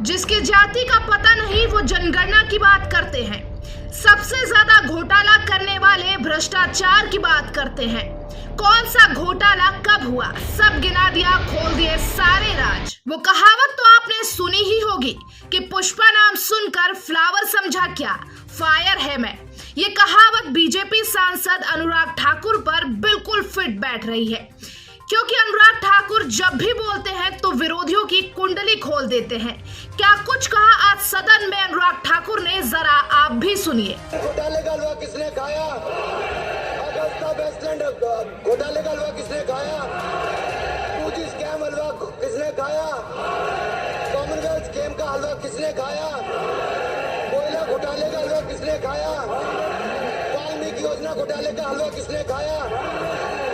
जिसकी जाति का पता नहीं वो जनगणना की बात करते हैं। सबसे ज्यादा घोटाला करने वाले भ्रष्टाचार की बात करते हैं। कौन सा घोटाला कब हुआ, सब गिना दिया, खोल दिए सारे राज। वो कहावत तो आपने सुनी ही होगी कि पुष्पा नाम सुनकर फ्लावर समझा क्या, फायर है मैं। ये कहावत बीजेपी सांसद अनुराग ठाकुर पर बिल्कुल फिट बैठ रही है, क्योंकि अनुराग ठाकुर जब भी बोलते हैं तो विरोधियों की कुंडली खोल देते हैं। क्या कुछ कहा आज सदन में अनुराग ठाकुर ने, जरा आप भी सुनिए। घोटाले का हलवा किसने खाया? अगस्ता वेस्टलैंड घोटाले का हलवा किसने खाया? पूंजी स्कैम हलवा किसने खाया? कॉमनवेल्थ स्कीम का हलवा किसने खाया? कोयला घोटाले का हलवा किसने खाया? वाल्मीकि योजना घोटाले का हलवा किसने खाया?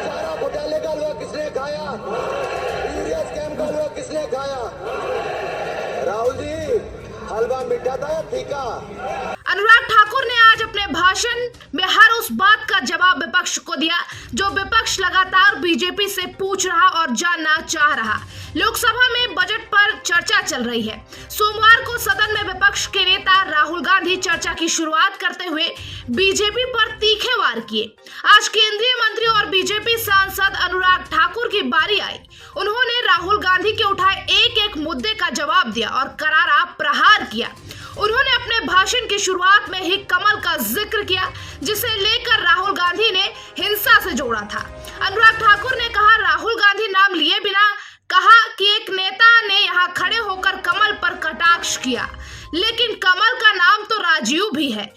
चारा घोटाले का हलवा किसने खाया? यूरिया स्कैम का हलवा किसने खाया? राहुल जी, हलवा मीठा था या फीका? अनुराग ठाकुर ने आज अपने भाषण में हर उस बात का जवाब विपक्ष को दिया जो विपक्ष लगातार बीजेपी से पूछ रहा और जानना चाह रहा। लोकसभा में बजट पर चर्चा चल रही है। सोमवार को सदन में विपक्ष के नेता राहुल गांधी चर्चा की शुरुआत करते हुए बीजेपी पर तीखे वार किए। आज केंद्रीय मंत्री और बीजेपी सांसद अनुराग ठाकुर की बारी आई। उन्होंने राहुल गांधी के उठाए एक एक मुद्दे का जवाब दिया और करारा प्रहार किया। उन्होंने अपने भाषण की शुरुआत में ही कमल का जिक्र किया, जिसे लेकर राहुल गांधी ने हिंसा से जोड़ा था। अनुराग ठाकुर ने कहा, राहुल गांधी नाम लिए बिना कहा कि एक नेता ने यहां खड़े होकर कमल पर कटाक्ष किया, लेकिन कमल का नाम तो राजीव भी है,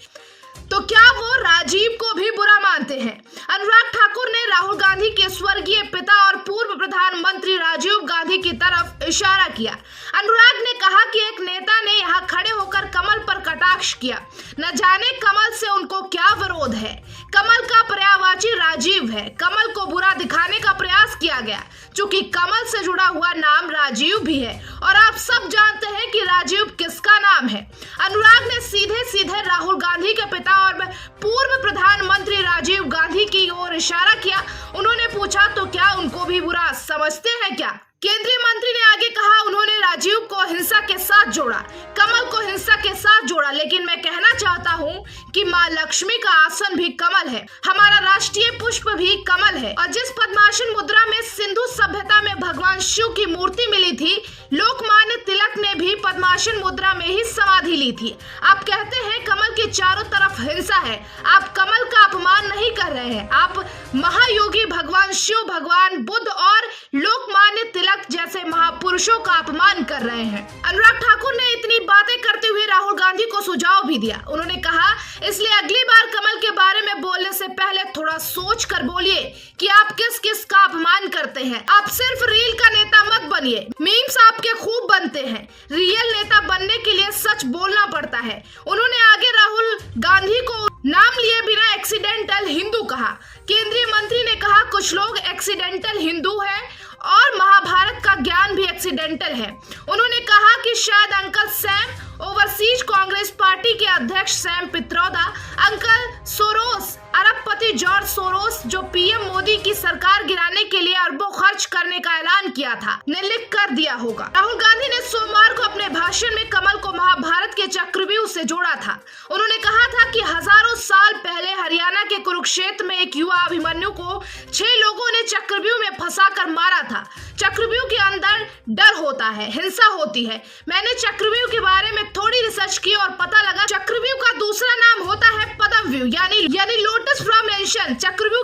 तो क्या वो राजीव को भी बुरा मानते हैं? अनुराग ठाकुर ने राहुल गांधी के स्वर्गीय पिता और पूर्व प्रधानमंत्री राजीव गांधी की तरफ इशारा किया। अनुराग ने कहा कि एक नेता ने यहां खड़े होकर कमल पर कटाक्ष किया, न जाने कमल से उनको क्या विरोध है। कमल का पर्यायवाची राजीव है। कमल को बुरा दिखाने का प्रयास किया गया, चूंकि कमल से जुड़ा हुआ नाम राजीव भी है और आप सब जानते हैं कि राजीव किसका नाम है। अनुराग ने सीधे सीधे राहुल गांधी के पिता और पूर्व प्रधानमंत्री राजीव गांधी की ओर इशारा किया। उन्होंने पूछा, तो क्या उनको भी बुरा समझते हैं क्या? केंद्रीय मंत्री ने आगे कहा, उन्होंने राजीव को हिंसा के साथ जोड़ा, कमल को हिंसा के साथ जोड़ा, लेकिन मैं कहना चाहता हूँ कि माँ लक्ष्मी का आसन भी कमल है, हमारा राष्ट्रीय पुष्प भी कमल है। और जिस पद्मासन मुद्रा में सिंधु सभ्यता में भगवान शिव की मूर्ति मिली थी, लोकमान्य तिलक ने भी पद्मासन मुद्रा में ही समाधि ली थी। आप कहते हैं कमल के चारों तरफ हिंसा है, आप कमल का अपमान नहीं कर रहे हैं, आप महायोगी भगवान शिव, भगवान बुद्ध और लोकमान्य तिलक जैसे महापुरुषों का अपमान कर रहे हैं। अनुराग ठाकुर ने इतनी बातें करते हुए राहुल गांधी को सुझाव भी दिया। उन्होंने कहा, इसलिए अगली बार कमल के बारे में बोलने से पहले थोड़ा सोच कर बोलिए कि आप किस किस का अपमान करते हैं। आप सिर्फ रील का नेता मत बनिए। मीम्स आपके खूब बनते हैं, रियल नेता बनने के लिए सच बोलना पड़ता है। उन्होंने आगे राहुल गांधी को नाम लिए बिना एक्सीडेंटल हिंदू कहा। केंद्रीय मंत्री ने कहा, कुछ लोग एक्सीडेंटल हिंदू हैं और महाभारत का ज्ञान भी एक्सीडेंटल है। उन्होंने कहा कि शायद uncle Sam, overseas Congress party के अध्यक्ष सैम पित्रोदा, अंकल सोरोस, अरबपति जॉर्ज सोरोस, जो पीएम मोदी की सरकार गिराने के लिए अरबों खर्च करने का ऐलान किया था, ने लिख कर दिया होगा। राहुल गांधी ने सोमवार को अपने भाषण में कमल को महाभारत के चक्रव्यूह से जोड़ा था। उन्होंने कहा था कि हजारों साल पहले हरियाणा के कुरुक्षेत्र में एक युवा अभिमन्यु को 6 लोगों ने चक्रव्यूह में फंसाकर मारा था। चक्रव्यूह के अंदर डर होता है, हिंसा होती है। मैंने चक्रव्यूह के बारे में थोड़ी रिसर्च की और पता लगा चक्रव्यूह का दूसरा नाम होता है पद्मव्यूह, यानी लोटस फॉर्मेशन। चक्रव्यूह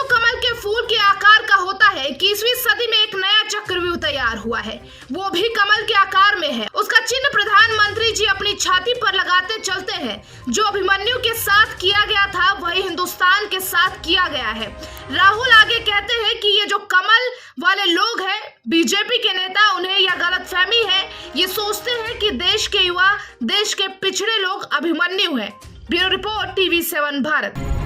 कमल के फूल के आकार का होता है। 21वीं सदी में एक नया चक्रव्यूह तैयार हुआ है, वो भी कमल के आकार में है। उसका चिन्ह प्रधानमंत्री जी अपनी छाती पर लगाते चलते हैं। जो अभिमन्यु के साथ किया गया था वही हिंदुस्तान के साथ किया गया है। राहुल आगे कहते हैं कि ये जो कमल वाले लोग हैं, बीजेपी के नेता, उन्हें यह गलतफहमी है, ये सोचते हैं कि देश के युवा, देश के पिछड़े लोग अभिमन्यु हैं। Bureau report, TV7 Bharat.